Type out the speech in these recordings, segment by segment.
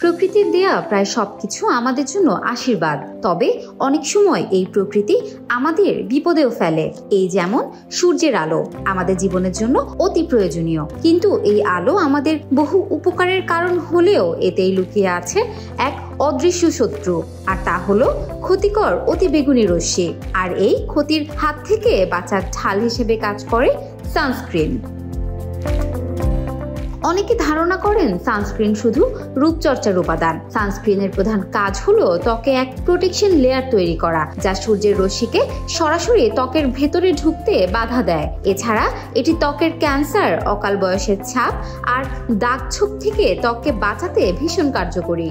প্রকৃতির দেয়া প্রায় সবকিছু আমাদের জন্য আশীর্বাদ, তবে অনেক সময় এই প্রকৃতি আমাদের বিপদেও ফেলে। এই যেমন সূর্যের আলো আমাদের জীবনের জন্য অতি প্রয়োজনীয়, কিন্তু এই আলো আমাদের বহু উপকারের কারণ হলেও এতেই লুকিয়ে আছে এক অদৃশ্য শত্রু, আর তা হলো ক্ষতিকর অতিবেগুনি রশ্মি। আর এই ক্ষতির হাত থেকে বাঁচার ঢাল হিসেবে কাজ করে সানস্ক্রিন। অনেকে ধারণা করেন সানস্ক্রিন শুধু রূপচর্চার উপাদান। সানস্ক্রিনের প্রধান কাজ হলো ত্বকে এক প্রোটেকশন লেয়ার তৈরি করা, যা সূর্যের রশ্মিকে সরাসরি ত্বকের ভেতরে ঢুকতে বাধা দেয়। এছাড়া এটি ত্বকের ক্যান্সার, অকাল বয়সের ছাপ আর দাগ ছোপ থেকে ত্বককে বাঁচাতে ভীষণ কার্যকরী।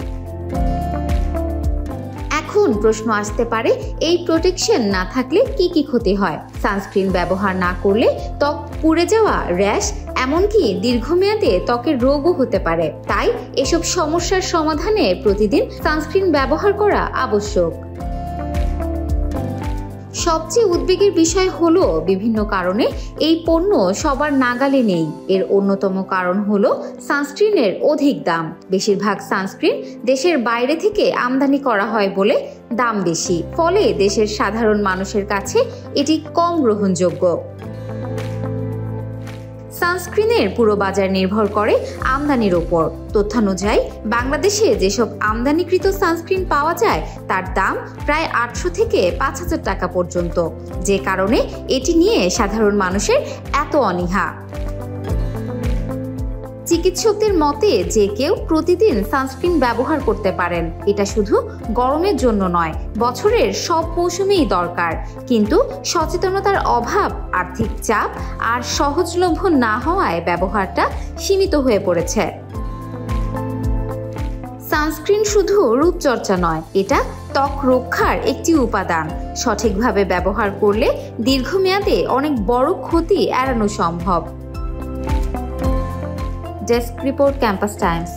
এখন প্রশ্ন আসতে পারে, এই প্রোটেকশন না থাকলে কি কি ক্ষতি হয়? সানস্ক্রিন ব্যবহার না করলে ত্বক পুড়ে যাওয়া, র্যাশ, এমনকি দীর্ঘমেয়াদে ত্বকের রোগও হতে পারে। তাই এসব সমস্যার সমাধানে প্রতিদিন সানস্ক্রিন ব্যবহার করা আবশ্যক। সবচেয়ে উদ্বেগের বিষয় হলো বিভিন্ন কারণে এই পণ্য সবার নাগালে নেই। এর অন্যতম কারণ হলো সানস্ক্রিনের অধিক দাম। বেশিরভাগ সানস্ক্রিন দেশের বাইরে থেকে আমদানি করা হয় বলে দাম বেশি, ফলে দেশের সাধারণ মানুষের কাছে এটি কম গ্রহণযোগ্য। সানস্ক্রিনের পুরো বাজার নির্ভর করে আমদানির ওপর। তথ্যানুযায়ী বাংলাদেশে যেসব আমদানিকৃত সানস্ক্রিন পাওয়া যায় তার দাম প্রায় 800 থেকে 5000 টাকা পর্যন্ত, যে কারণে এটি নিয়ে সাধারণ মানুষের এত অনীহা। চিকিৎসকদের মতে যে কেউ প্রতিদিন সানস্ক্রিন ব্যবহার করতে পারেন। এটা শুধু গরমের জন্য নয়, বছরের সব মৌসুমেই দরকার। কিন্তু সচেতনতার অভাব, আর্থিক চাপ আর সহজলভ্য না হওয়ায় ব্যবহারটা সীমিত হয়ে পড়েছে। সানস্ক্রিন শুধু রূপচর্চা নয়, এটা ত্বক রক্ষার একটি উপাদান। সঠিকভাবে ব্যবহার করলে দীর্ঘমেয়াদে অনেক বড় ক্ষতি এড়ানো সম্ভব। Desk report, campus Times.